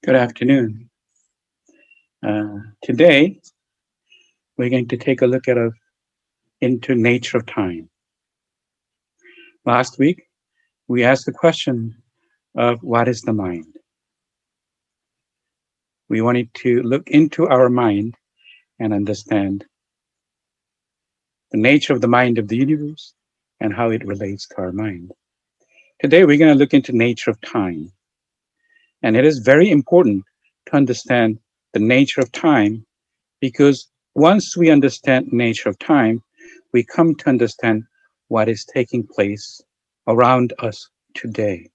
Good afternoon. Today, we're going to take a look into nature of time. Last week, we asked the question of what is the mind? We wanted to look into our mind and understand the nature of the mind of the universe and how it relates to our mind. Today, we're going to look into nature of time. And it is very important to understand the nature of time because once we understand nature of time, we come to understand what is taking place around us today.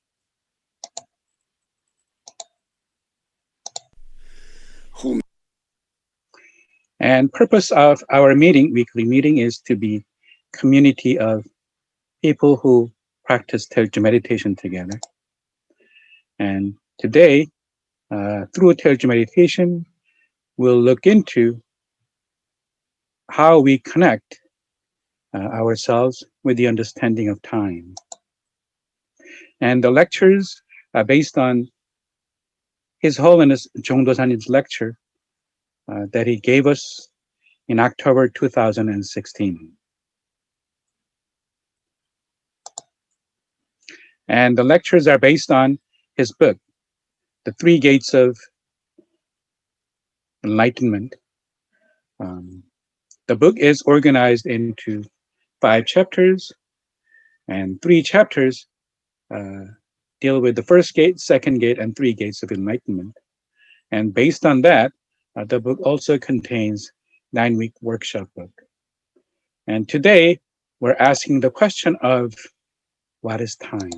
And purpose of our weekly meeting, is to be community of people who practice Taeeulju meditation together. And today, through Taeeulju meditation, we'll look into how we connect ourselves with the understanding of time. And the lectures are based on His Holiness Jongdosan's lecture that he gave us in October 2016. And the lectures are based on his book, The Three Gates of Enlightenment. The book is organized into 5 chapters, and 3 chapters deal with the first gate, second gate, and 3 gates of enlightenment. And based on that, the book also contains 9-week workshop book. And today, we're asking the question of what is time?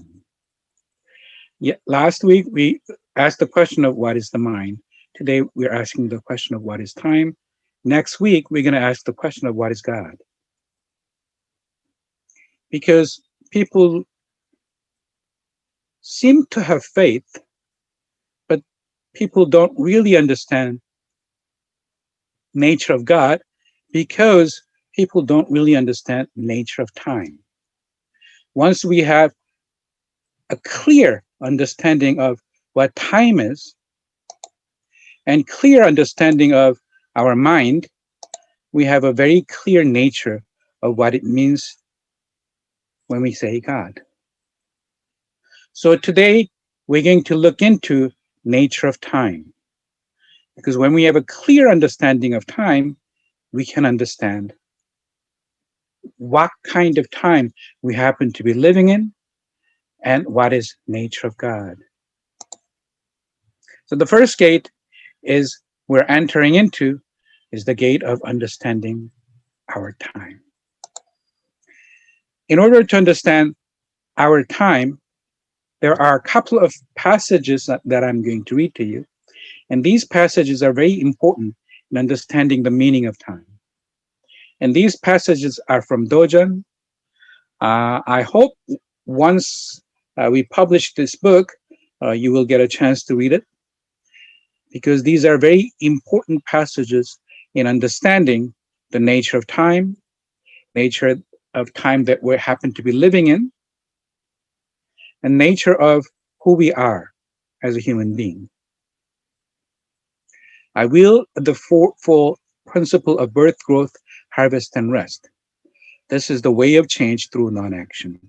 Last week, we asked the question of what is the mind. Today, we're asking the question of what is time. Next week, we're going to ask the question of what is God. Because people seem to have faith, but people don't really understand nature of God because people don't really understand nature of time. Once we have a clear understanding of what time is and clear understanding of our mind, we have a very clear nature of what it means when we say God. So today we're going to look into nature of time, because when we have a clear understanding of time, we can understand what kind of time we happen to be living in and what is nature of God. So the first gate is we're entering into is the gate of understanding our time. In order to understand our time, there are a couple of passages that I'm going to read to you. And these passages are very important in understanding the meaning of time. And these passages are from Dogen. I hope once we publish this book, you will get a chance to read it, because these are very important passages in understanding the nature of time that we happen to be living in, and nature of who we are as a human being. I will the fourfold principle of birth, growth, harvest, and rest. This is the way of change through non-action.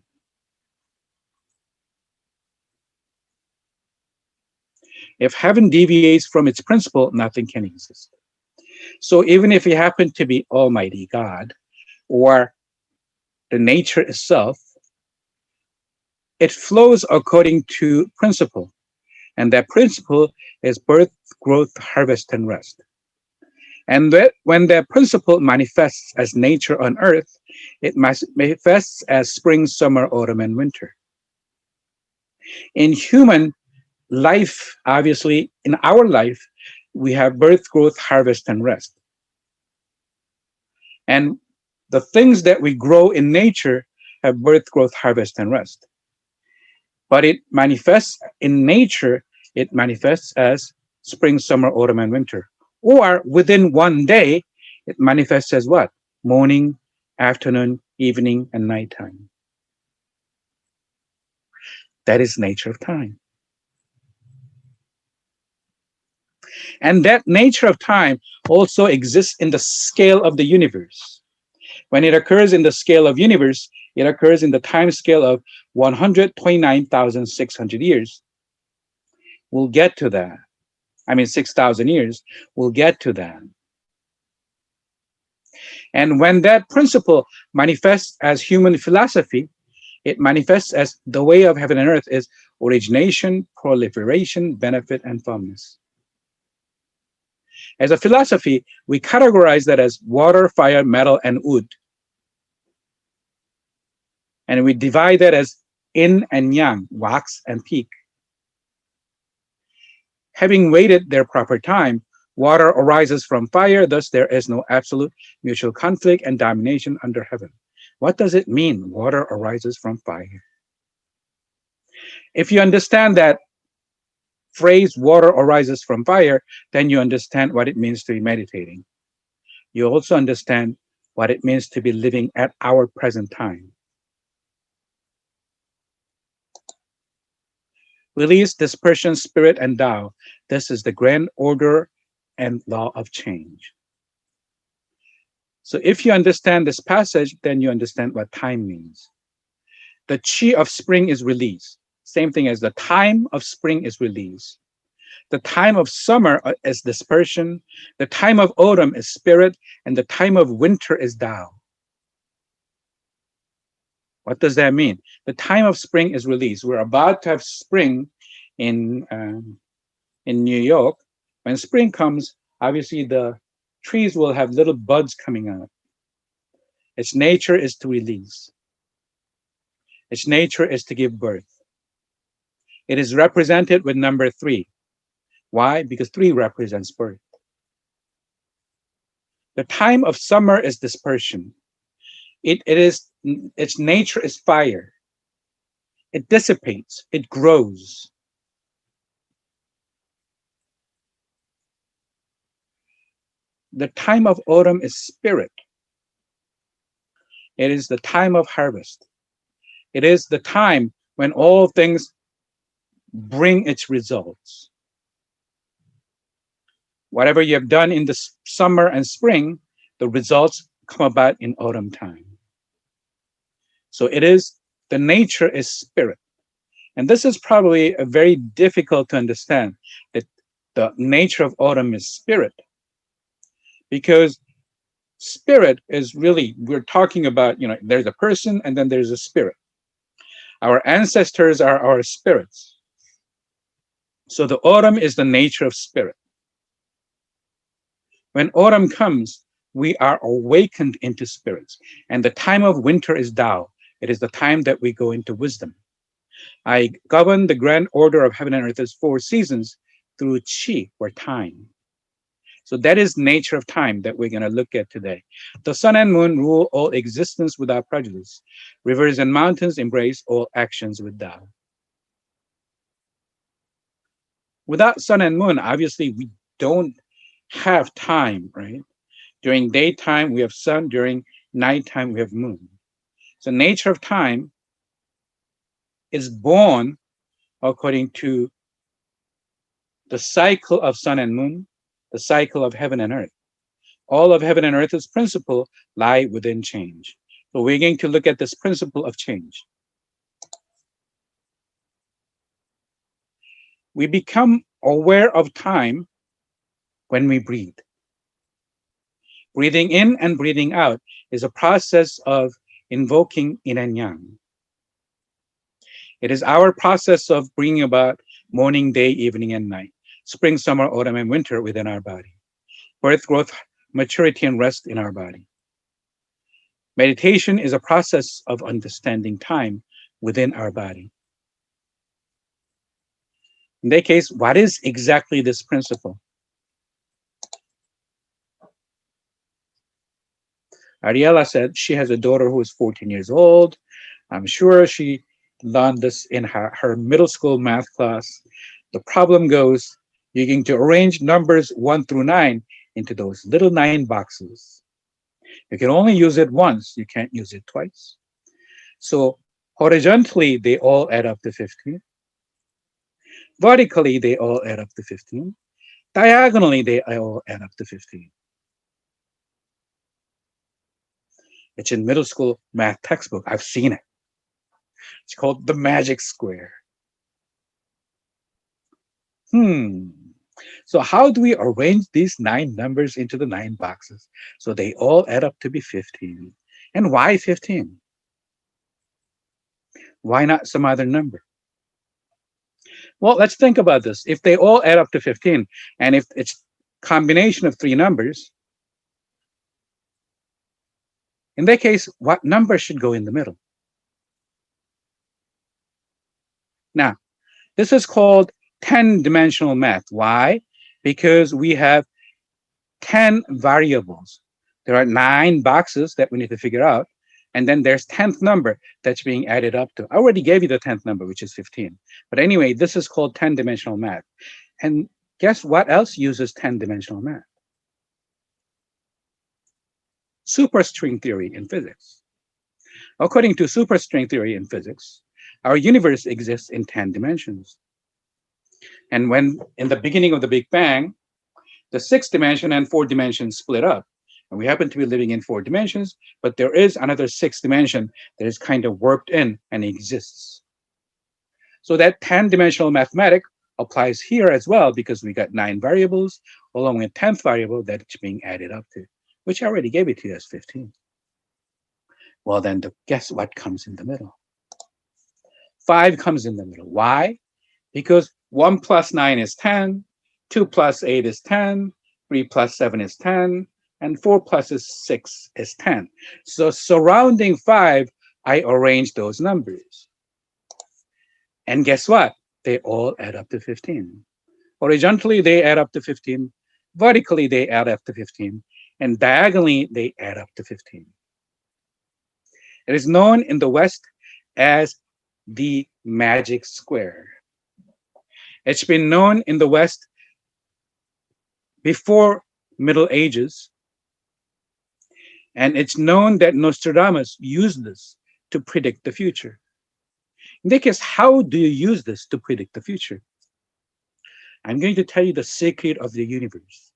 If heaven deviates from its principle, nothing can exist. So even if you happen to be Almighty God or the nature itself, it flows according to principle. And that principle is birth, growth, harvest, and rest. And when that principle manifests as nature on earth, it manifests as spring, summer, autumn, and winter. In human life, obviously, in our life, we have birth, growth, harvest, and rest. And the things that we grow in nature have birth, growth, harvest, and rest. But it manifests in nature, it manifests as spring, summer, autumn, and winter. Or within one day, it manifests as what? Morning, afternoon, evening, and nighttime. That is nature of time. And that nature of time also exists in the scale of the universe. When it occurs in the scale of universe, it occurs in the time scale of 129,600 years. We'll get to that. I mean, 6,000 years. We'll get to that. And when that principle manifests as human philosophy, it manifests as the way of heaven and earth is origination, proliferation, benefit, and formless. As a philosophy, we categorize that as water, fire, metal, and wood. And we divide that as yin and yang, wax and peak. Having waited their proper time, water arises from fire, thus there is no absolute mutual conflict and domination under heaven. What does it mean, water arises from fire? If you understand that phrase, water arises from fire, then you understand what it means to be meditating. You also understand what it means to be living at our present time. Release, dispersion, spirit, and Tao. This is the grand order and law of change. So if you understand this passage, then you understand what time means. The chi of spring is released. Same thing as the time of spring is released. The time of summer is dispersion. The time of autumn is spirit. And the time of winter is Tao. What does that mean? The time of spring is released. We're about to have spring in New York. When spring comes, obviously the trees will have little buds coming out. Its nature is to release. Its nature is to give birth. It is represented with number 3. Why? Because 3 represents birth. The time of summer is dispersion. Its nature is fire. It dissipates, it grows. The time of autumn is spirit. It is the time of harvest. It is the time when all things bring its results. Whatever you have done in the summer and spring, the results come about in autumn time. So it is, the nature is spirit. And this is probably a very difficult to understand, that the nature of autumn is spirit. Because spirit is really, we're talking about, there's a person and then there's a spirit. Our ancestors are our spirits. So the autumn is the nature of spirit. When autumn comes, we are awakened into spirits. And the time of winter is Tao. It is the time that we go into wisdom. I govern the grand order of heaven and earth as 4 seasons through chi, or time. So that is nature of time that we're going to look at today. The sun and moon rule all existence without prejudice. Rivers and mountains embrace all actions with Tao. Without sun and moon, obviously we don't have time, right? During daytime, we have sun. During nighttime, we have moon. So nature of time is born according to the cycle of sun and moon, the cycle of heaven and earth. All of heaven and earth's principle lie within change. So we're going to look at this principle of change. We become aware of time when we breathe. Breathing in and breathing out is a process of invoking yin and yang. It is our process of bringing about morning, day, evening, and night, spring, summer, autumn, and winter within our body, birth, growth, maturity, and rest in our body. Meditation is a process of understanding time within our body. In that case, what is exactly this principle? Ariella said she has a daughter who is 14 years old. I'm sure she learned this in her middle school math class. The problem goes, you're going to arrange numbers 1 through 9 into those little 9 boxes. You can only use it once. You can't use it twice. So horizontally, they all add up to 15. Vertically, they all add up to 15. Diagonally, they all add up to 15. It's in middle school math textbook. I've seen it. It's called the magic square. Hmm. So how do we arrange these 9 numbers into the 9 boxes so they all add up to be 15? And why 15? Why not some other number? Well, let's think about this. If they all add up to 15, and if it's combination of 3 numbers, in that case, what number should go in the middle? Now, this is called 10-dimensional math. Why? Because we have 10 variables. There are 9 boxes that we need to figure out. And then there's 10th number that's being added up to. I already gave you the 10th number, which is 15. But anyway, this is called 10-dimensional math. And guess what else uses 10-dimensional math? Superstring theory in physics. According to superstring theory in physics, our universe exists in 10 dimensions. And when in the beginning of the Big Bang, the 6th dimension and 4th dimension split up. And we happen to be living in 4 dimensions, but there is another 6th dimension that is kind of warped in and exists. So that 10-dimensional mathematic applies here as well because we got 9 variables along with 10th variable that's being added up to, which I already gave it to you as 15. Well, then guess what comes in the middle? 5 comes in the middle. Why? Because 1 plus 9 is 10, 2 plus 8 is 10, 3 plus 7 is 10, and 4 plus 6 is 10. So surrounding 5, I arrange those numbers. And guess what? They all add up to 15. Horizontally, they add up to 15. Vertically, they add up to 15. And diagonally, they add up to 15. It is known in the West as the magic square. It's been known in the West before Middle Ages. And it's known that Nostradamus used this to predict the future. In that case, how do you use this to predict the future? I'm going to tell you the secret of the universe.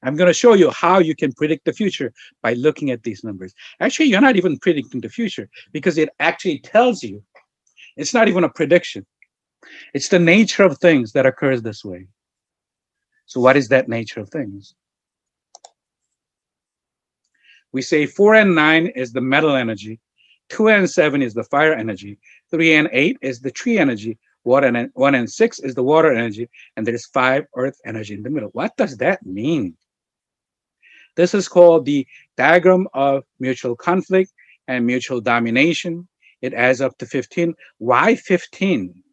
I'm going to show you how you can predict the future by looking at these numbers. Actually, you're not even predicting the future because it actually tells you. It's not even a prediction. It's the nature of things that occurs this way. So what is that nature of things? We say 4 and 9 is the metal energy, 2 and 7 is the fire energy, 3 and 8 is the tree energy, 1 and 6 is the water energy, and there's 5 earth energy in the middle. What does that mean? This is called the diagram of mutual conflict and mutual domination. It adds up to 15. Why 15?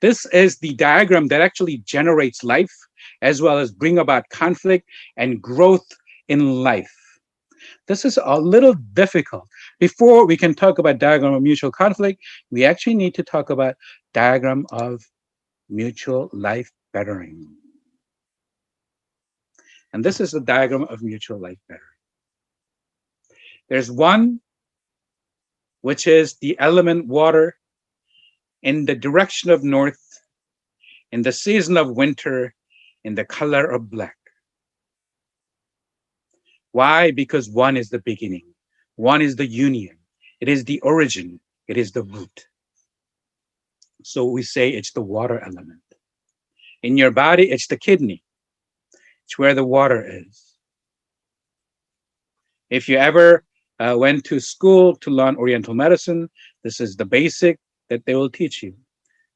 This is the diagram that actually generates life as well as bring about conflict and growth in life. This is a little difficult. Before we can talk about diagram of mutual conflict, we actually need to talk about diagram of mutual life bettering. And this is the diagram of mutual life bettering. There's one, which is the element water in the direction of north, in the season of winter, in the color of black. Why? Because one is the beginning. One is the union. It is the origin. It is the root. So we say it's the water element. In your body, it's the kidney. It's where the water is. If you ever went to school to learn Oriental medicine, this is the basic that they will teach you.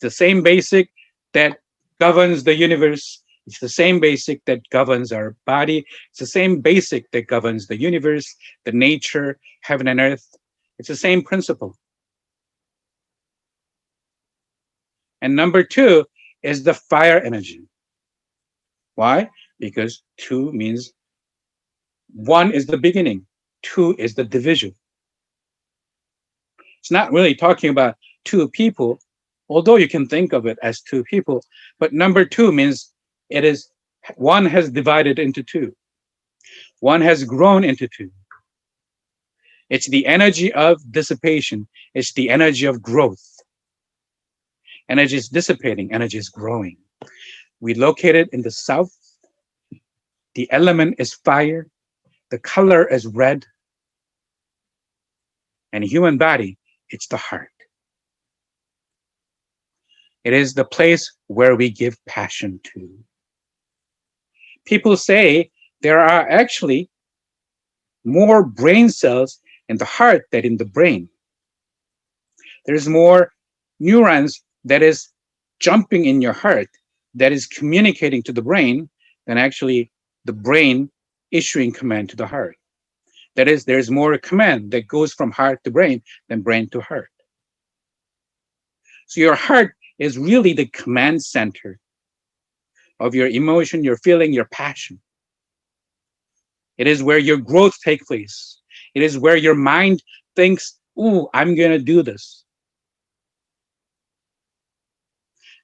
The same basic that governs the universe. It's the same basic that governs our body. It's the same basic that governs the universe, the nature, heaven and earth. It's the same principle. And number 2 is the fire energy. Why? Because 2 means 1 is the beginning, 2 is the division. It's not really talking about 2 people, although you can think of it as 2 people, but number 2 means it is 1 has divided into 2. 1 has grown into 2. It's the energy of dissipation. It's the energy of growth. Energy is dissipating, energy is growing. We located in the south. The element is fire. The color is red. And human body, it's the heart. It is the place where we give passion to. People say there are actually more brain cells in the heart than in the brain. There's more neurons that is jumping in your heart that is communicating to the brain than actually the brain issuing command to the heart. That is, there's more command that goes from heart to brain than brain to heart. So your heart is really the command center of your emotion, your feeling, your passion. It is where your growth takes place. It is where your mind thinks, ooh, I'm going to do this.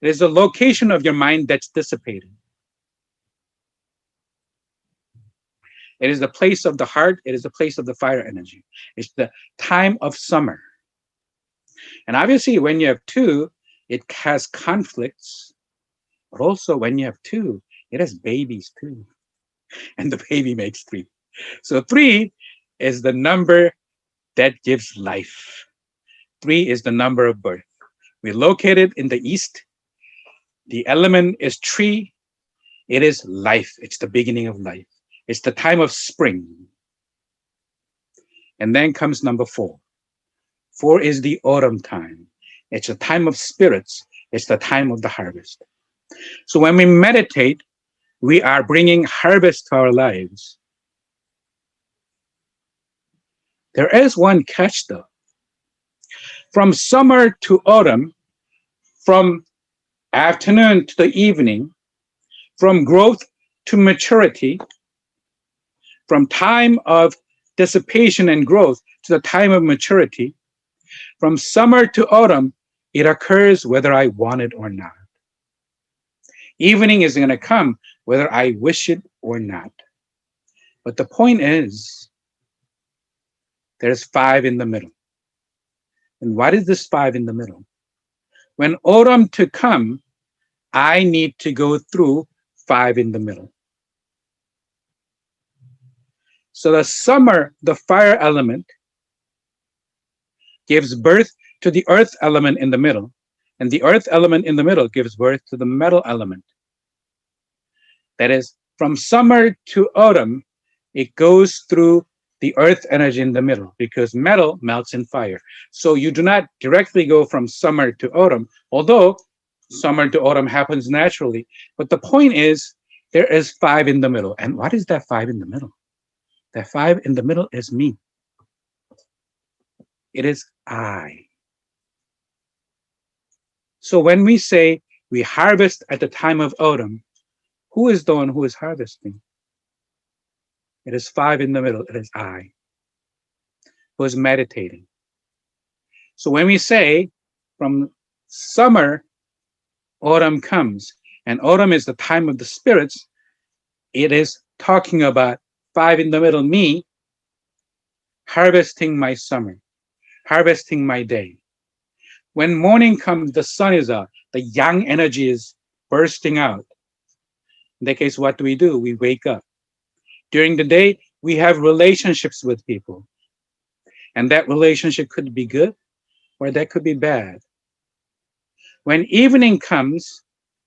It is the location of your mind that's dissipating. It is the place of the heart. It is the place of the fire energy. It's the time of summer. And obviously, when you have two, it has conflicts. But also, when you have two, it has babies too. And the baby makes three. So three is the number that gives life. Three is the number of birth. We're located in the east. The element is tree. It is life. It's the beginning of life. It's the time of spring. And then comes number four. Four is the autumn time. It's a time of spirits. It's the time of the harvest. So when we meditate, we are bringing harvest to our lives. There is one catch though. From summer to autumn, from afternoon to the evening, from growth to maturity, from time of dissipation and growth to the time of maturity, from summer to autumn, it occurs whether I want it or not. Evening is going to come whether I wish it or not. But the point is, there's five in the middle. And what is this five in the middle? When autumn to come, I need to go through five in the middle. So the summer, the fire element, gives birth to the earth element in the middle, and the earth element in the middle gives birth to the metal element. That is, from summer to autumn, it goes through the earth energy in the middle because metal melts in fire. So you do not directly go from summer to autumn, although summer to autumn happens naturally. But the point is, there is five in the middle. And what is that five in the middle? That five in the middle is me. It is I. So when we say we harvest at the time of autumn, who is the one who is harvesting? It is five in the middle. It is I who is meditating. So when we say from summer, autumn comes, and autumn is the time of the spirits, it is talking about five in the middle, me, harvesting my summer, harvesting my day. When morning comes, the sun is out, the yang energy is bursting out. In that case, what do? We wake up. During the day, we have relationships with people. And that relationship could be good or that could be bad. When evening comes,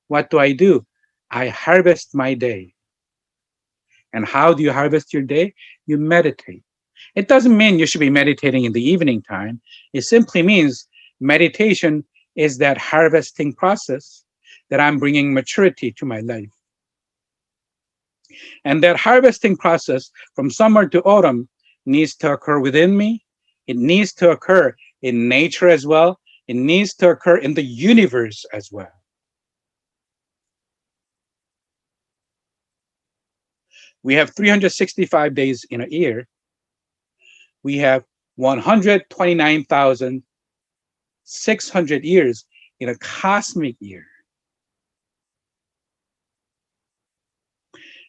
what do? I harvest my day. And how do you harvest your day? You meditate. It doesn't mean you should be meditating in the evening time. It simply means meditation is that harvesting process that I'm bringing maturity to my life. And that harvesting process from summer to autumn needs to occur within me. It needs to occur in nature as well. It needs to occur in the universe as well. We have 365 days in a year. We have 129,600 years in a cosmic year.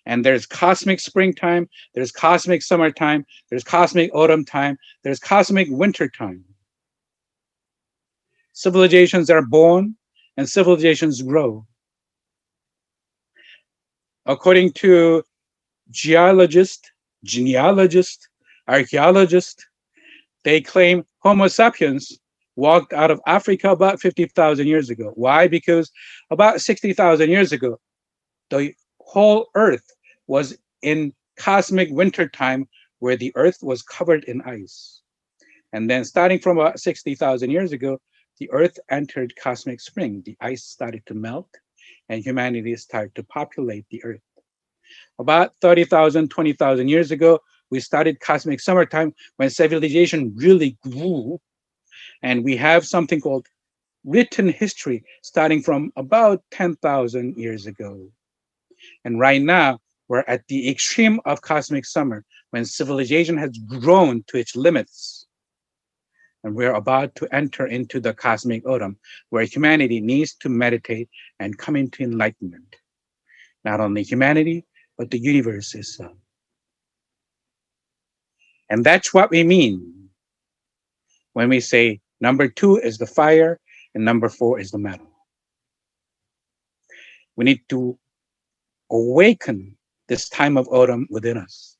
And there's cosmic springtime, there's cosmic summertime, there's cosmic autumn time, there's cosmic winter time. Civilizations are born, and civilizations grow. According to geologists, genealogists, archaeologists, they claim Homo sapiens walked out of Africa about 50,000 years ago. Why? Because about 60,000 years ago, the whole Earth was in cosmic wintertime where the Earth was covered in ice. And then starting from about 60,000 years ago, the Earth entered cosmic spring. The ice started to melt and humanity started to populate the Earth. About 30,000, 20,000 years ago, we started cosmic summertime when civilization really grew. And we have something called written history starting from about 10,000 years ago. And right now, we're at the extreme of cosmic summer when civilization has grown to its limits. And we're about to enter into the cosmic autumn where humanity needs to meditate and come into enlightenment. Not only humanity, but the universe itself. And that's what we mean when we say number 2 is the fire and number 4 is the metal. We need to awaken this time of autumn within us.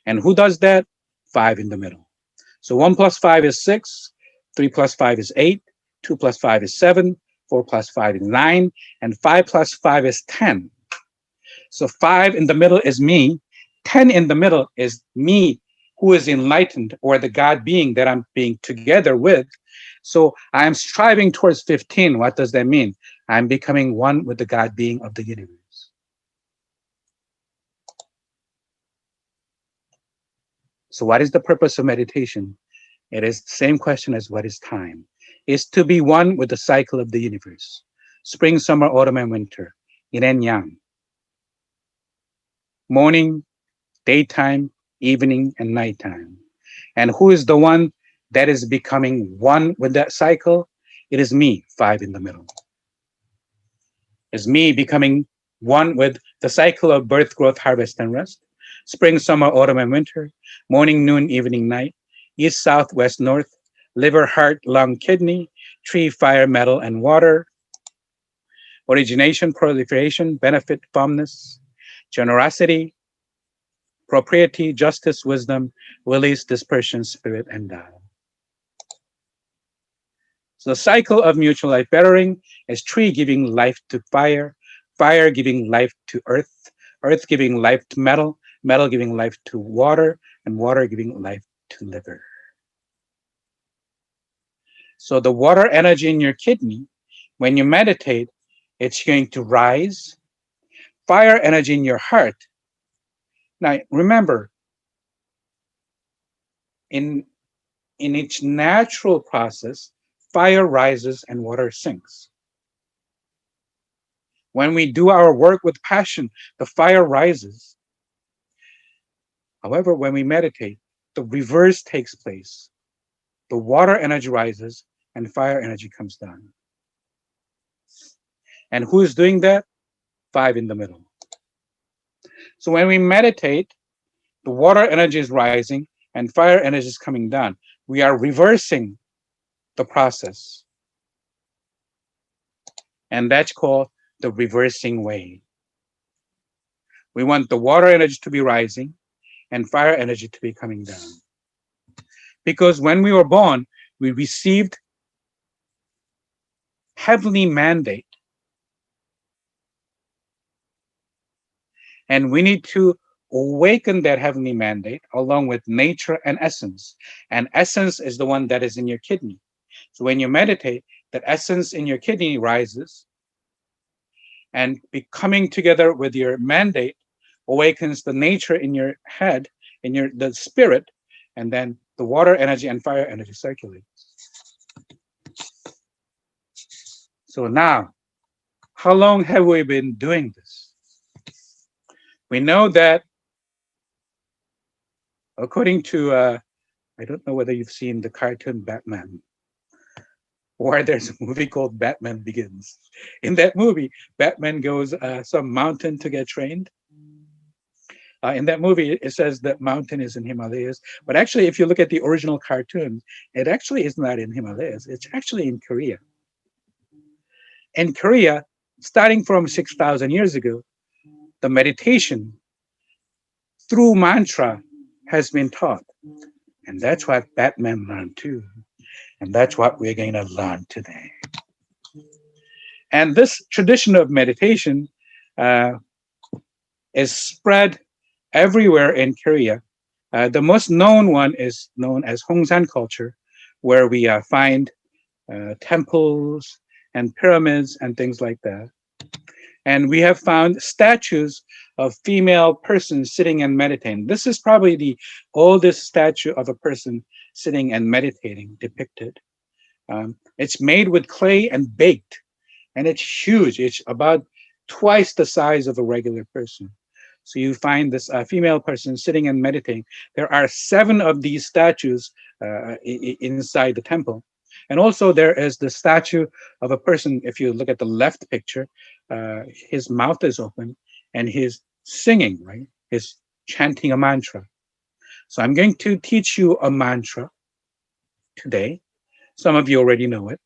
And who does that? 5 in the middle. So 1 plus 5 is 6, 3 plus 5 is 8, 2 plus 5 is 7, 4 plus 5 is 9, and 5 plus 5 is 10. So 5 in the middle is me, 10 in the middle is me who is enlightened or the God being that I'm being together with. So I'm striving towards 15. What does that mean? I'm becoming one with the God being of the universe. So what is the purpose of meditation? It is the same question as what is time? Is to be one with the cycle of the universe. Spring, summer, autumn, and winter. Yin and yang. Morning, daytime, evening, and nighttime. And who is the one that is becoming one with that cycle? It is me, 5 in the middle. It's me becoming one with the cycle of birth, growth, harvest, and rest. Spring, summer, autumn, and winter. Morning, noon, evening, night. East, south, west, north. Liver, heart, lung, kidney. Tree, fire, metal, and water. Origination, proliferation, benefit, fondness. Generosity, propriety, justice, wisdom, release, dispersion, spirit, and Tao. So the cycle of mutual life bettering is tree giving life to fire, fire giving life to earth, earth giving life to metal, metal giving life to water, and water giving life to liver. So the water energy in your kidney, when you meditate, it's going to rise. Fire energy in your heart. Now remember, in its natural process, fire rises and water sinks. When we do our work with passion, the fire rises. However, when we meditate, the reverse takes place. The water energy rises and fire energy comes down. And who is doing that? 5 in the middle. So when we meditate, the water energy is rising and fire energy is coming down. We are reversing the process. And that's called the reversing way. We want the water energy to be rising and fire energy to be coming down. Because when we were born, we received heavenly mandate. And we need to awaken that heavenly mandate along with nature and essence. And essence is the one that is in your kidney. So when you meditate, that essence in your kidney rises and coming together with your mandate awakens the nature in your head, in the spirit, and then the water energy and fire energy circulate. So now, how long have we been doing this? We know that according to, I don't know whether you've seen the cartoon Batman, or there's a movie called Batman Begins. In that movie, Batman goes some mountain to get trained. In that movie, it says that mountain is in Himalayas. But actually, if you look at the original cartoon, it actually is not in Himalayas. It's actually in Korea. In Korea, starting from 6,000 years ago, the meditation through mantra has been taught. And that's what Batman learned too. And that's what we're going to learn today. And this tradition of meditation uh, is spread everywhere in Korea. The most known one is known as Hongsan culture, where we find temples and pyramids and things like that. And we have found statues of female persons sitting and meditating. This is probably the oldest statue of a person sitting and meditating depicted. It's made with clay and baked, and it's huge. It's about twice the size of a regular person. So you find this female person sitting and meditating. There are 7 of these statues inside the temple. And also there is the statue of a person, if you look at the left picture, his mouth is open and he's singing, right? He's chanting a mantra. So I'm going to teach you a mantra today. Some of you already know it.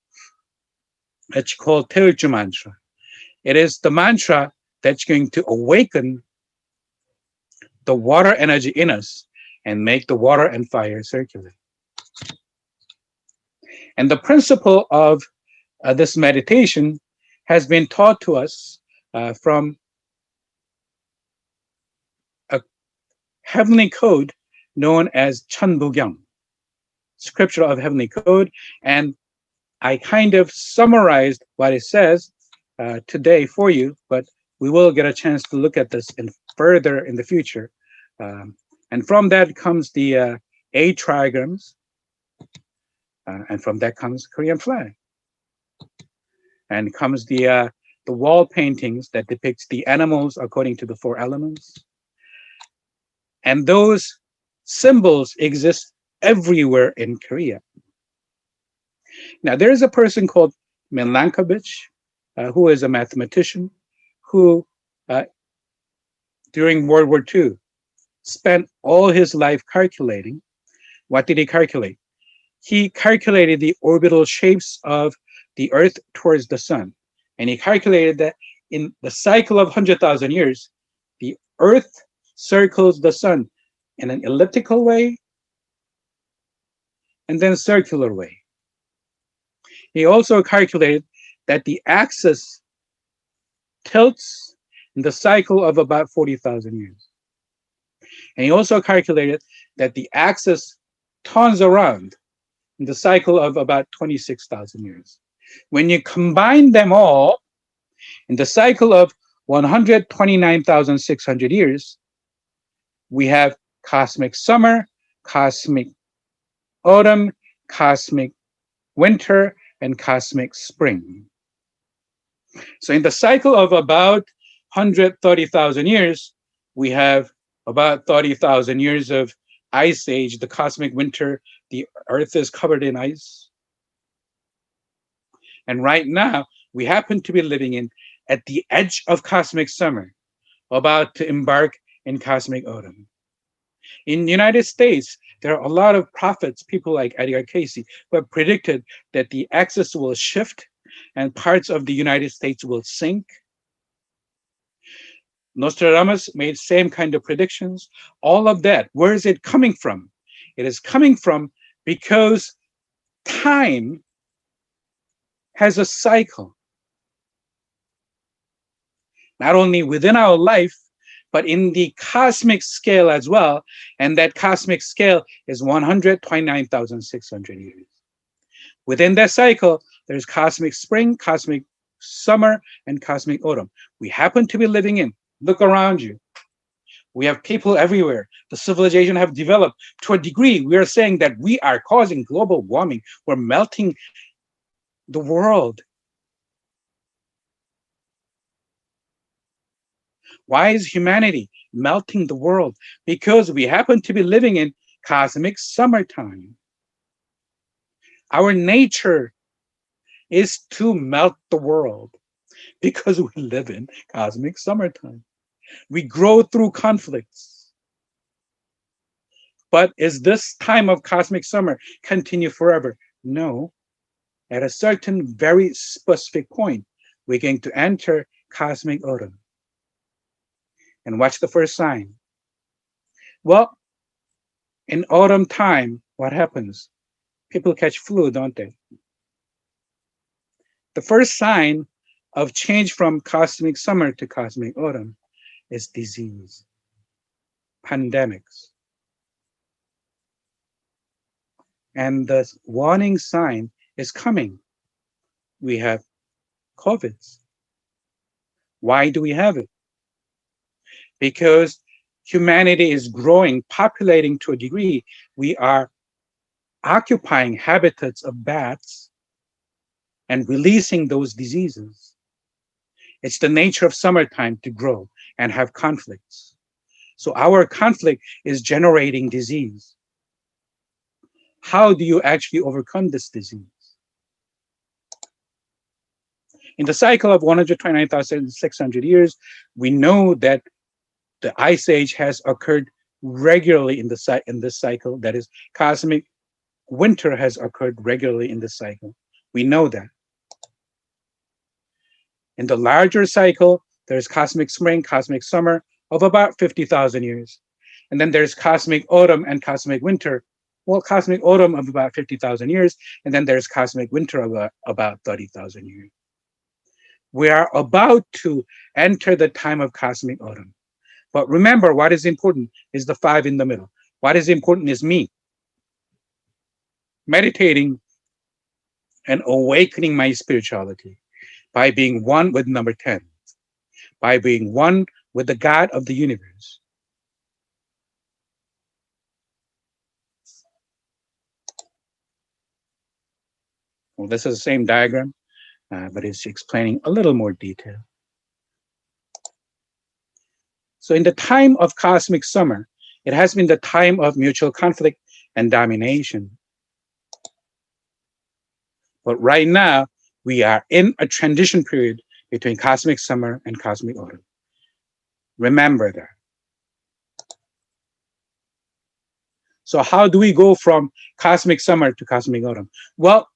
It's called Taeeulju mantra. It is the mantra that's going to awaken the water energy in us and make the water and fire circulate. And the principle of this meditation has been taught to us from a heavenly code known as Cheonbugyang, scripture of heavenly code. And I kind of summarized what it says today for you, but we will get a chance to look at this further in the future. And from that comes the 8 trigrams, and from that comes Korean flag, and comes the wall paintings that depicts the animals according to the 4 elements. And those symbols exist everywhere in Korea. Now, there is a person called Milankovitch, who is a mathematician, who during World War II spent all his life calculating. What did he calculate? He calculated the orbital shapes of the Earth towards the sun. And he calculated that in the cycle of 100,000 years, the Earth circles the sun in an elliptical way and then circular way. He also calculated that the axis tilts in the cycle of about 40,000 years. And he also calculated that the axis turns around in the cycle of about 26,000 years. When you combine them all in the cycle of 129,600 years, we have cosmic summer, cosmic autumn, cosmic winter, and cosmic spring. So in the cycle of about 130,000 years, we have about 30,000 years of ice age, the cosmic winter. The Earth is covered in ice. And right now, we happen to be living at the edge of cosmic summer, about to embark in cosmic autumn. In the United States, there are a lot of prophets, people like Edgar Cayce, who have predicted that the axis will shift and parts of the United States will sink. Nostradamus made same kind of predictions. All of that, where is it coming from? It is coming from because time has a cycle, not only within our life, but in the cosmic scale as well. And that cosmic scale is 129,600 years. Within that cycle, there's cosmic spring, cosmic summer, and cosmic autumn. We happen to be living in. Look around you. We have people everywhere. The civilization have developed to a degree. We are saying that we are causing global warming. We're melting the world. Why is humanity melting the world? Because we happen to be living in cosmic summertime. Our nature is to melt the world because we live in cosmic summertime. We grow through conflicts. But is this time of cosmic summer continue forever? No. At a certain very specific point, we're going to enter cosmic autumn. And what's the first sign? Well, in autumn time, what happens? People catch flu, don't they? The first sign of change from cosmic summer to cosmic autumn is disease, pandemics. And the warning sign is coming. We have COVIDs. Why do we have it? Because humanity is growing, populating to a degree. We are occupying habitats of bats and releasing those diseases. It's the nature of summertime to grow and have conflicts. So our conflict is generating disease. How do you actually overcome this disease? In the cycle of 129,600 years, we know that the ice age has occurred regularly in this cycle. That is, cosmic winter has occurred regularly in this cycle. We know that. In the larger cycle, there's cosmic spring, cosmic summer of about 50,000 years. And then there's cosmic autumn and cosmic winter. Well, cosmic autumn of about 50,000 years. And then there's cosmic winter of about 30,000 years. We are about to enter the time of cosmic autumn. But remember, what is important is the 5 in the middle. What is important is me meditating and awakening my spirituality by being one with number 10, by being one with the God of the universe. Well, this is the same diagram, but it's explaining a little more detail. So in the time of cosmic summer, it has been the time of mutual conflict and domination. But right now, we are in a transition period between cosmic summer and cosmic autumn. Remember that. So how do we go from cosmic summer to cosmic autumn? Well,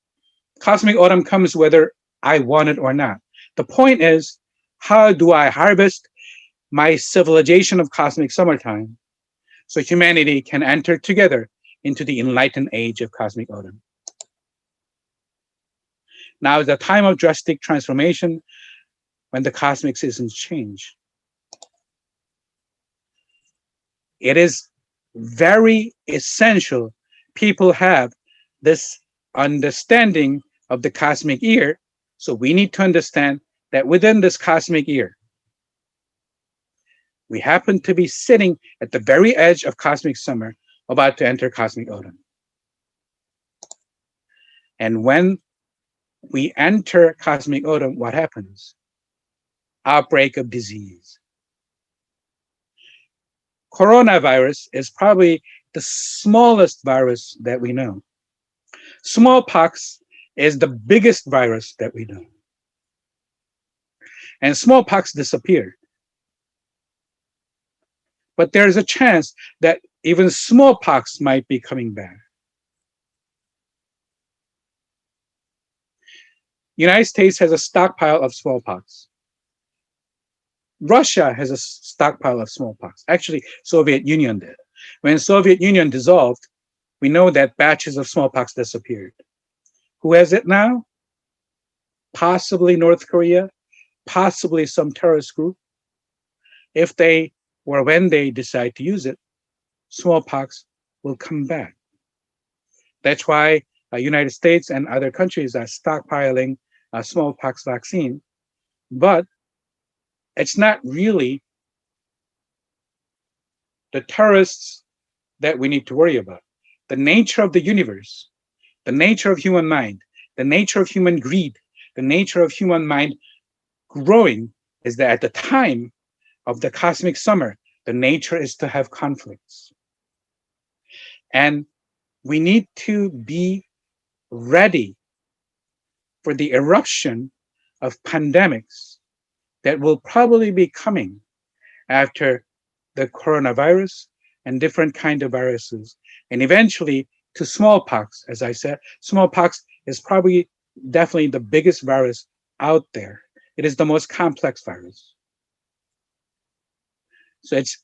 cosmic autumn comes whether I want it or not. The point is, how do I harvest my civilization of cosmic summertime so humanity can enter together into the enlightened age of cosmic autumn? Now is the time of drastic transformation when the cosmic seasons change. It is very essential people have this understanding of the cosmic year. So we need to understand that within this cosmic year, we happen to be sitting at the very edge of cosmic summer, about to enter cosmic autumn. And when we enter cosmic autumn, what happens? Outbreak of disease. Coronavirus is probably the smallest virus that we know. Smallpox is the biggest virus that we know. And smallpox disappeared. But there's a chance that even smallpox might be coming back. United States has a stockpile of smallpox. Russia has a stockpile of smallpox. Actually, Soviet Union did. When Soviet Union dissolved, we know that batches of smallpox disappeared. Who has it now? Possibly North Korea, possibly some terrorist group. If they or when they decide to use it, smallpox will come back. That's why United States and other countries are stockpiling smallpox vaccine, but it's not really the terrorists that we need to worry about. The nature of the universe, the nature of human mind, the nature of human greed, the nature of human mind growing is that at the time of the cosmic summer, the nature is to have conflicts. And we need to be ready for the eruption of pandemics that will probably be coming after the coronavirus and different kind of viruses, and eventually to smallpox. As I said, smallpox is probably definitely the biggest virus out there. It is the most complex virus. So it's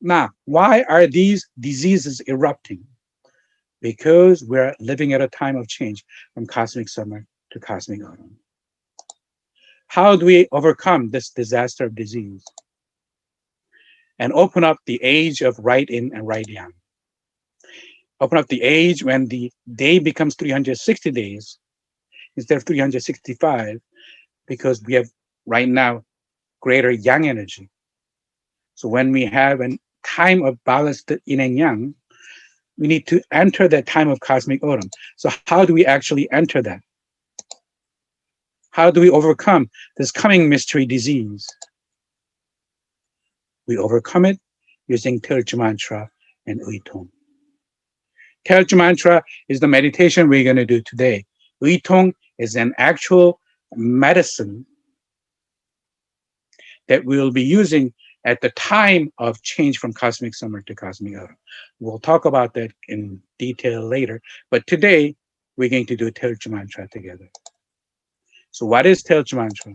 now, why are these diseases erupting? Because we're living at a time of change from cosmic summer to cosmic autumn. How do we overcome this disaster of disease and open up the age of right yin and right yang? Open up the age when the day becomes 360 days instead of 365, because we have right now greater yang energy. So when we have a time of balanced yin and yang, we need to enter that time of cosmic autumn. So how do we actually enter that? How do we overcome this coming mystery disease? We overcome it using Taeeulju mantra and Uitong. Taeeulju mantra is the meditation we're going to do today. Uitong is an actual medicine that we will be using at the time of change from cosmic summer to cosmic autumn. We'll talk about that in detail later, but today we're going to do Taeeulju mantra together. So what is Taeeulju mantra?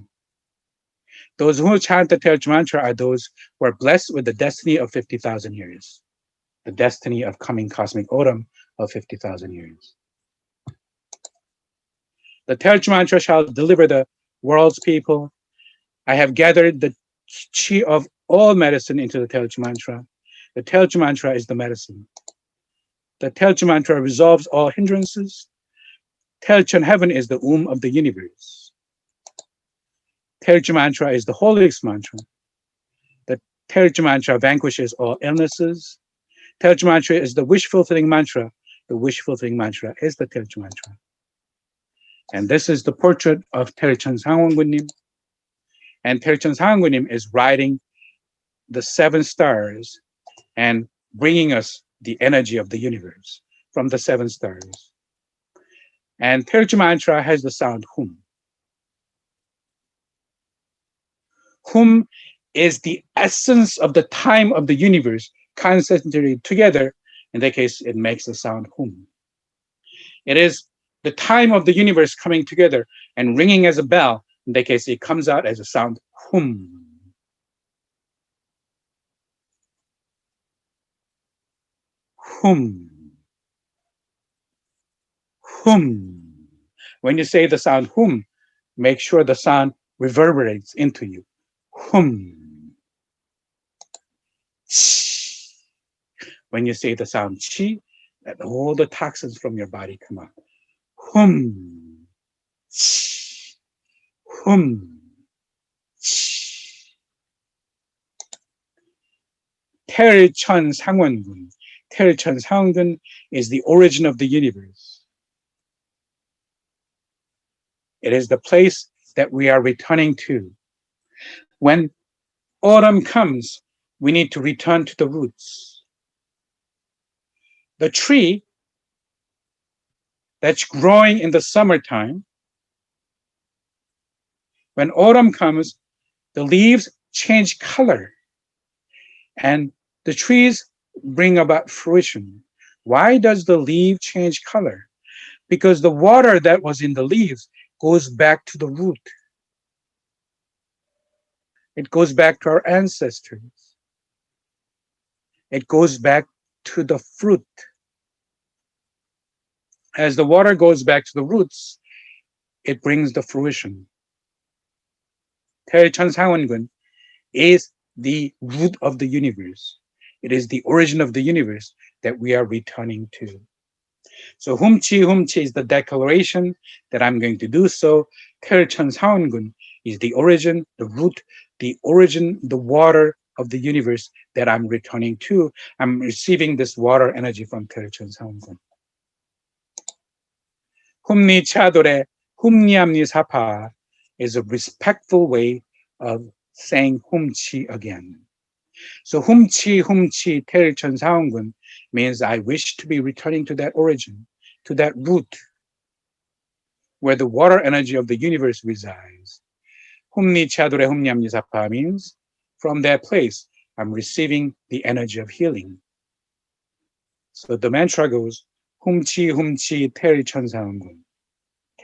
Those who chant the Taeeulju mantra are those who are blessed with the destiny of 50,000 years, the destiny of coming cosmic autumn of 50,000 years. The Taeeulju mantra shall deliver the world's people. I have gathered the chi of all medicine into the Taeeulju mantra. The Taeeulju mantra is the medicine. The Taeeulju mantra resolves all hindrances. Taeeulju heaven is the womb of the universe. Taeeulju mantra is the holiest mantra. The Taeeulju mantra vanquishes all illnesses. Taeeulju mantra is the wish-fulfilling mantra. The wish-fulfilling mantra is the Taeeulju mantra. And this is the portrait of Taeeulju Sangwon-gunim. And Taeeulju Sangwon-gunim is riding the 7 stars and bringing us the energy of the universe from the 7 stars. And Taeeulju mantra has the sound hum. Hum is the essence of the time of the universe concentrated together. In that case, it makes the sound hum. It is the time of the universe coming together and ringing as a bell. In that case, it comes out as a sound hum. Hum. Hum. When you say the sound hum, make sure the sound reverberates into you. Hum. Chi. When you say the sound chi, that all the toxins from your body come out. Hum. Chi. Hum. Chi. Taeeulju Sangwon-gun. Taeeulju Sangwon-gun is the origin of the universe. It is the place that we are returning to. When autumn comes, we need to return to the roots. The tree that's growing in the summertime, when autumn comes, the leaves change color and the trees bring about fruition. Why does the leaf change color? Because the water that was in the leaves goes back to the root. It goes back to our ancestors. It goes back to the fruit. As the water goes back to the roots, it brings the fruition. Taeeulju Sangwon-gun is the root of the universe. It is the origin of the universe that we are returning to. So humchi is the declaration that I'm going to do so. Taeeulju Sangwon-gun is the origin, the root, the origin, the water of the universe that I'm returning to. I'm receiving this water energy from Taeeulju Sangwon-gun. Humni chadore, humniamni sapa is a respectful way of saying humchi again. So humchi Taeeulju Sangwon-gun means I wish to be returning to that origin, to that root, where the water energy of the universe resides. Humni chadore humnyamni sapa means from that place, I'm receiving the energy of healing. So the mantra goes, humchi Taeeulju Sangwon-gun.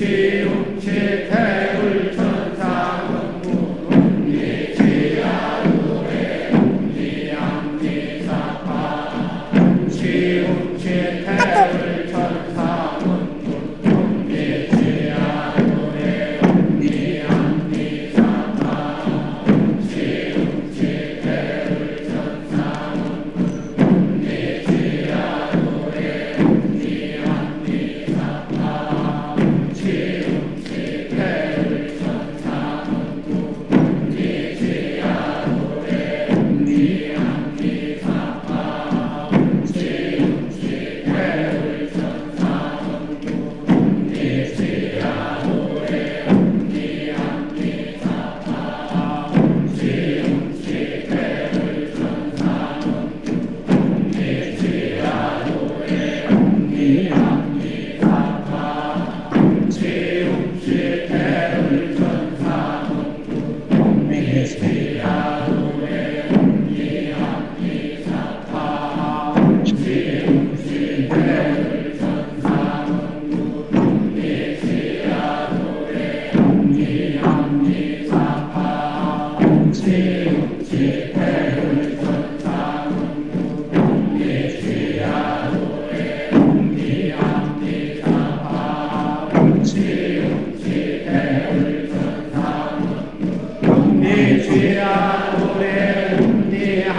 웅치 태울 천상문무 웅리 지하도래 웅리 암리사파 웅치 태울 천상문무 웅리 지하도래 웅리 암리사파 웅치 태울 천상문무 웅리 지하도래 웅리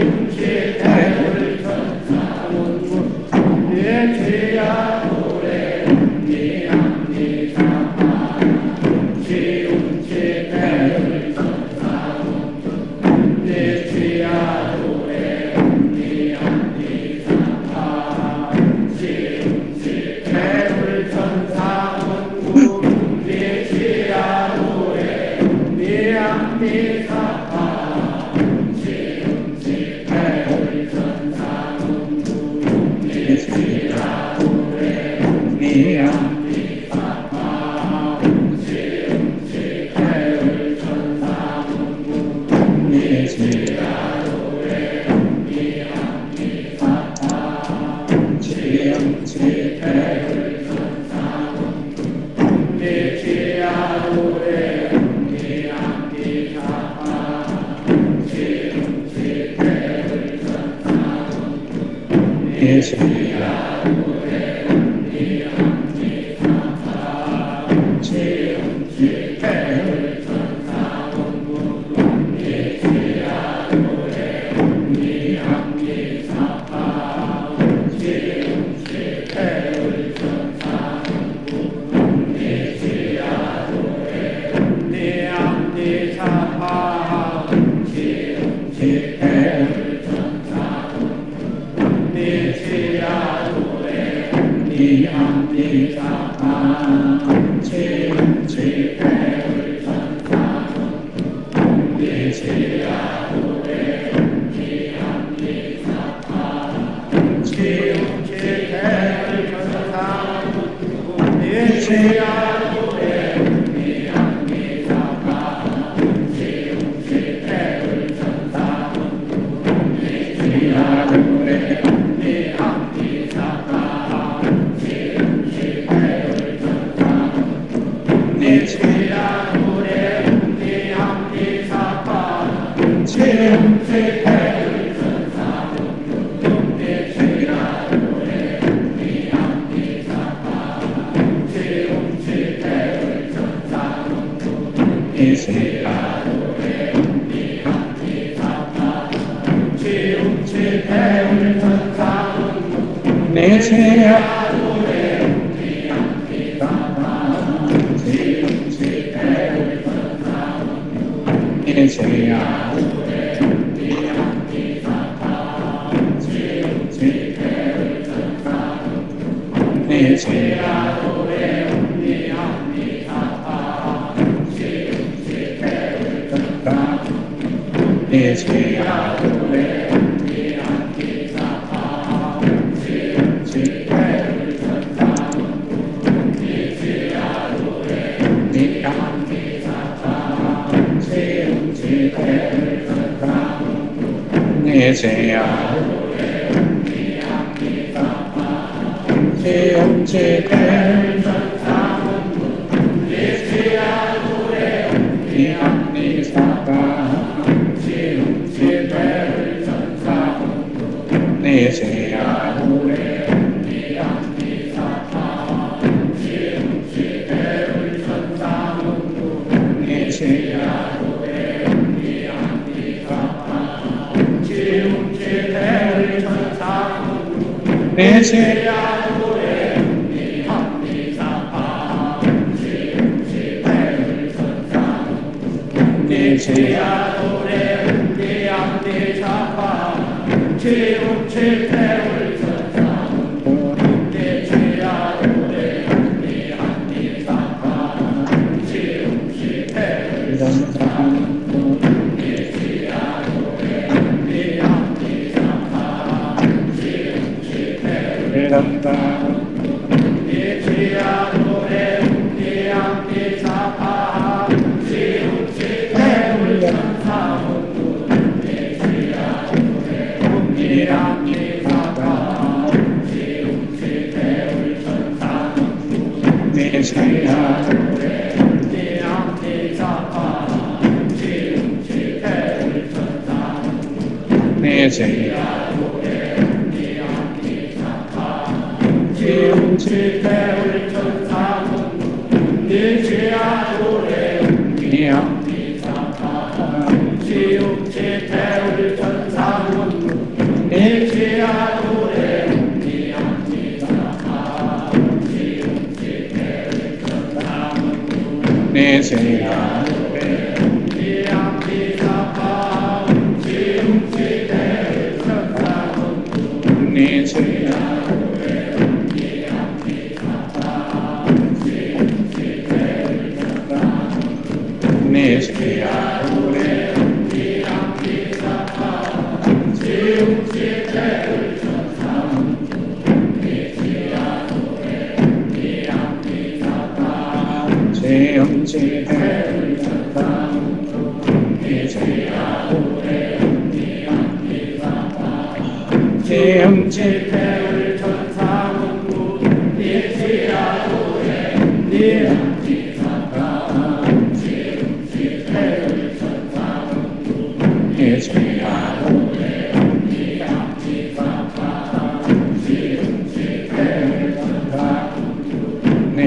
암리사파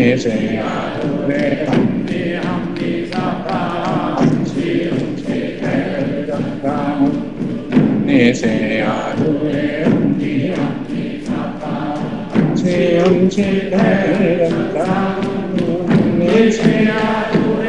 니세야도레 니세야도레 지음지대연사 니세야도레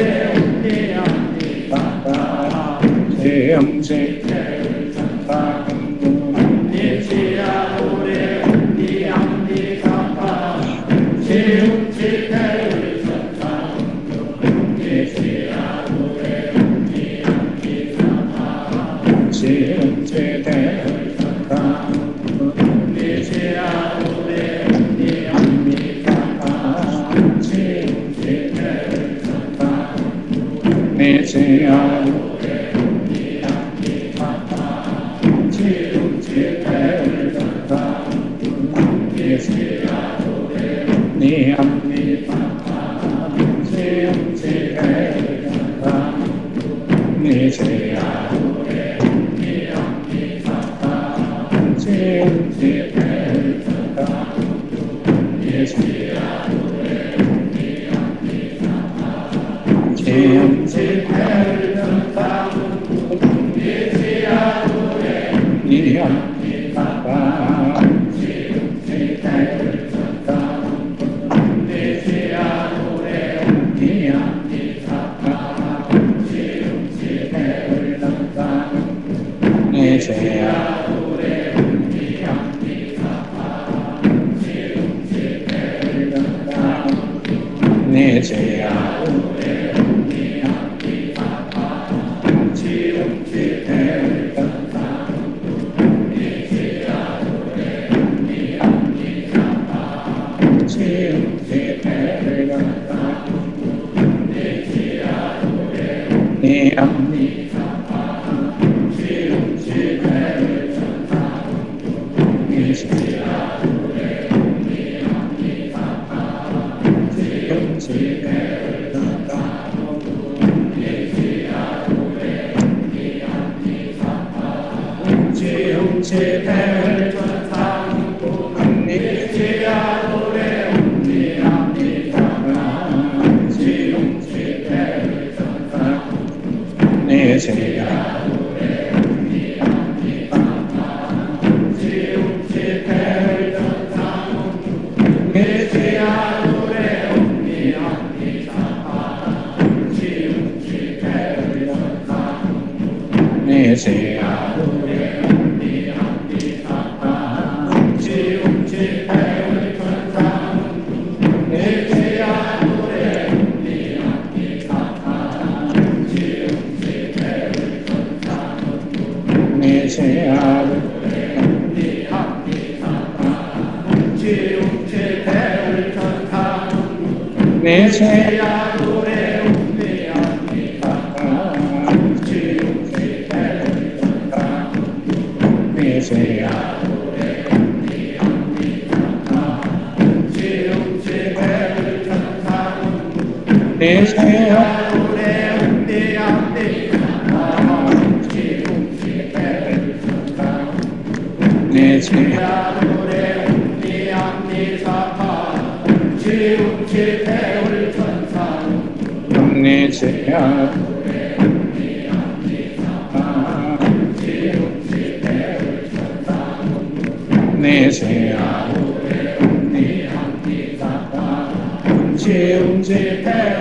지음지대연사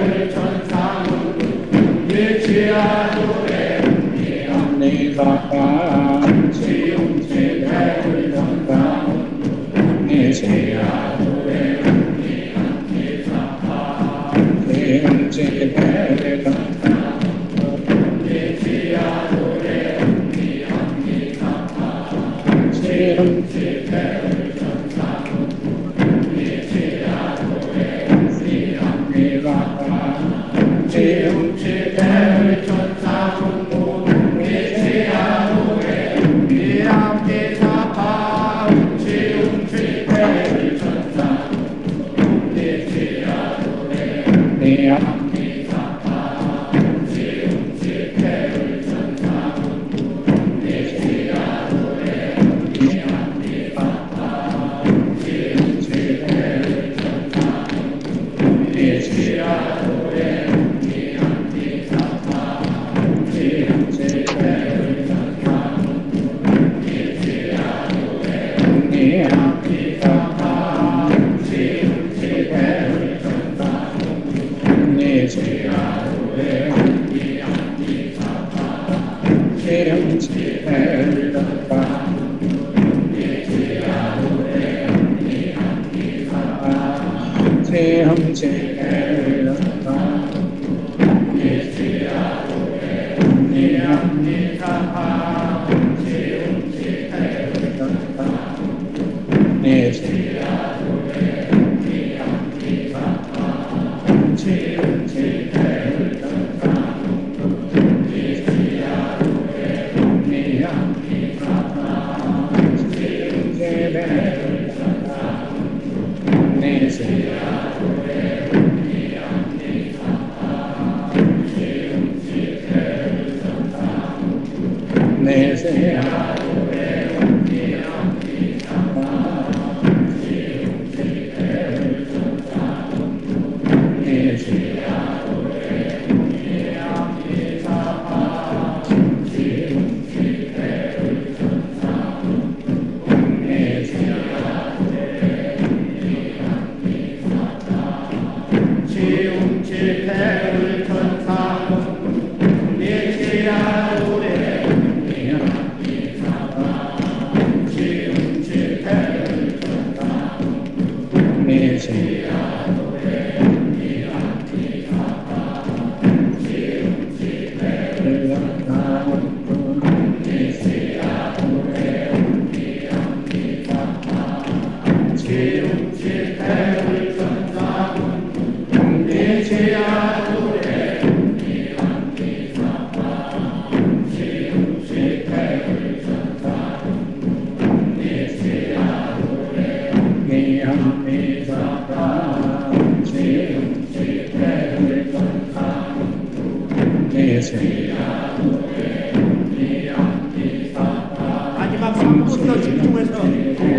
마지막 3부부터 집중해서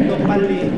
더 빨리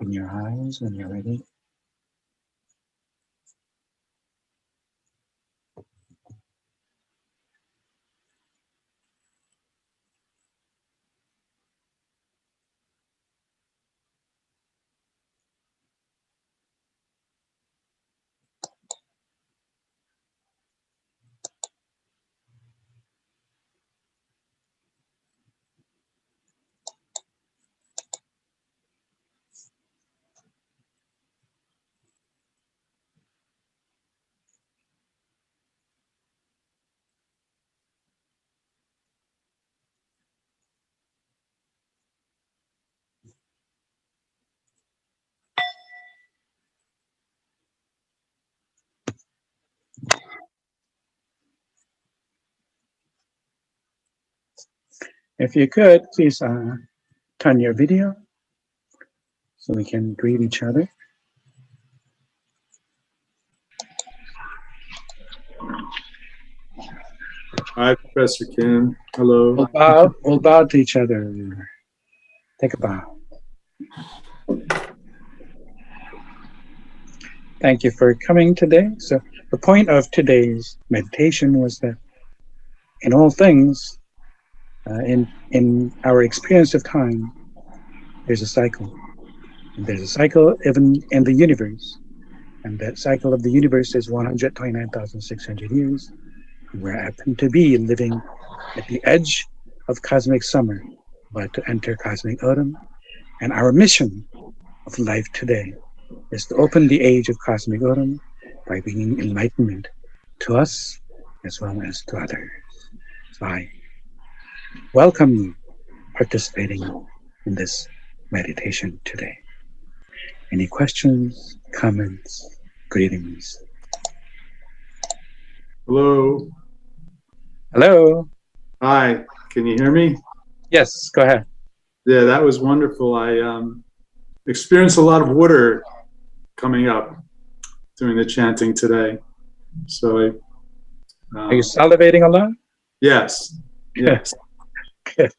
Open your eyes when you're ready. If you could, please turn your video so we can greet each other. Hi, Professor Kim. Hello. We'll bow to each other. Take a bow. Thank you for coming today. So the point of today's meditation was that in all things, in our experience of time, there's a cycle. And there's a cycle even in the universe. And that cycle of the universe is 129,600 years. We happen to be living at the edge of cosmic summer, about to enter cosmic autumn. And our mission of life today is to open the age of cosmic autumn by bringing enlightenment to us as well as to others. So I welcome you participating in this meditation today. Any questions, comments, greetings? Hello. Hello. Hi. Can you hear me? Yes, go ahead. Yeah, that was wonderful. I experienced a lot of water coming up during the chanting today. So Are you salivating a lot? yes. Yes. Good.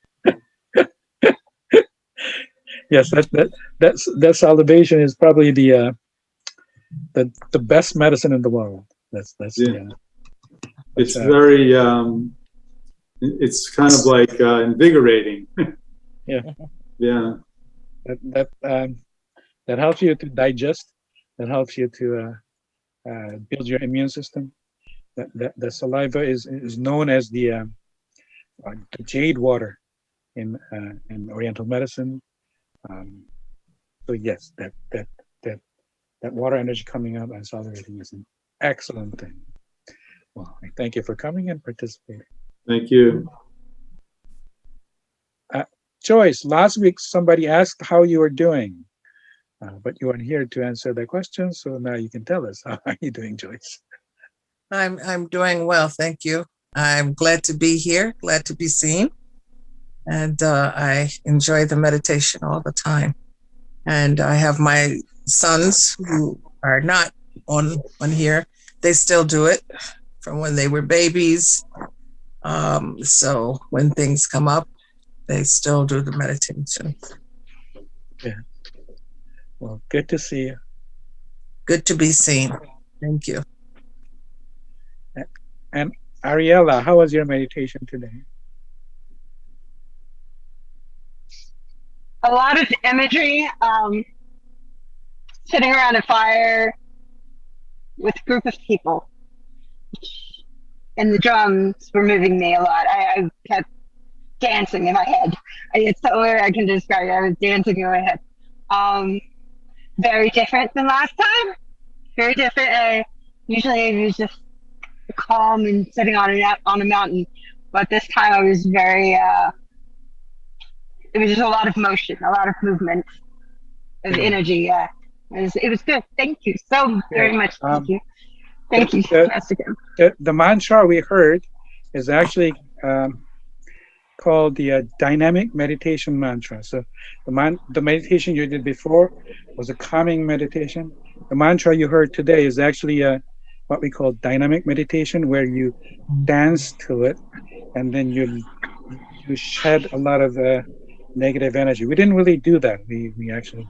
Yes, that salivation is probably the best medicine in the world. That's yeah. It's very it's kind of like invigorating. Yeah. Yeah. That helps you to digest. That helps you to build your immune system. The saliva is known as the jade water in Oriental medicine. So yes, that water energy coming up and salivating is an excellent thing. Well, I thank you for coming and participating. Thank you. Joyce, last week somebody asked how you were doing, but you weren't here to answer their question. So now you can tell us, how are you doing, Joyce? I'm doing well, thank you. I'm glad to be here, glad to be seen, and I enjoy the meditation all the time. And I have my sons who are not on here; they still do it from when they were babies. So when things come up, they still do the meditation. Yeah. Well, good to see you. Good to be seen. Thank you. And Ariella, how was your meditation today? A lot of imagery, sitting around a fire with a group of people. And the drums were moving me a lot. I kept dancing in my head. It's the only way I can describe it. I was dancing in my head. Very different than last time. Very different. Usually I was just calm and sitting on a mountain. But this time I was very, it was just a lot of motion, a lot of movement, of energy. It was good. Thank you so very much. Thank you. Thank you, Pastor Kim. The mantra we heard is actually called the dynamic meditation mantra. So the meditation you did before was a calming meditation. The mantra you heard today is actually what we call dynamic meditation, where you dance to it and then you shed a lot of negative energy. We didn't really do that. We actually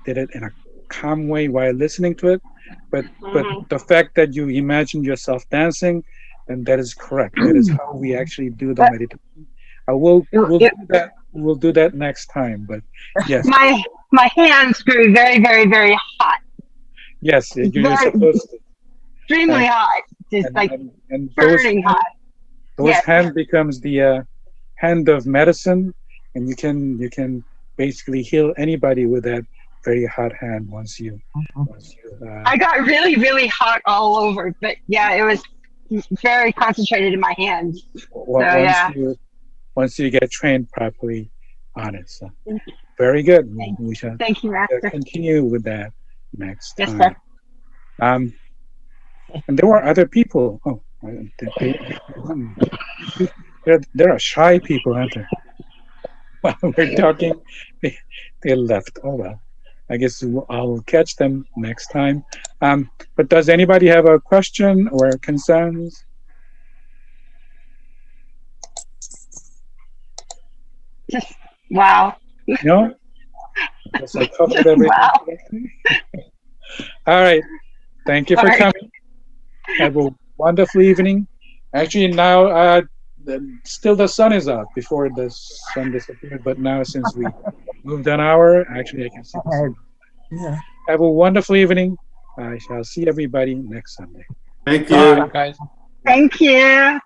did it in a calm way while listening to it. But Mhm. the fact that you imagined yourself dancing, and that is correct. That is how we actually do the But meditation. We'll it, do that. We'll do that next time. But yes, my hands grew very, very, very hot. yes, you're Very supposed to. extremely And hot. Just and like and burning hot. those Yes. hand becomes the hand of medicine, and you can basically heal anybody with that very hot hand once you I got really, really hot all over, but yeah, it was very concentrated in my hands. So once yeah. you once you get trained properly on it. So very good. Thank, We shall thank you, Master. continue with that next Yes, sir. time. Um, and there were other people. Oh, there are shy people, aren't there? While we're talking, they, they left. Oh well. I guess I'll catch them next time. But does anybody have a question or concerns? Just wow. No? I guess I covered Just everything wow. today. All right. Thank you All for right. coming. Have a wonderful evening. Actually, now still the sun is out before the sun disappeared, but now since we moved an hour, actually I can see the sun. Yeah. Have a wonderful evening. I shall see everybody next Sunday. Thank Bye. you. guys. Thank you.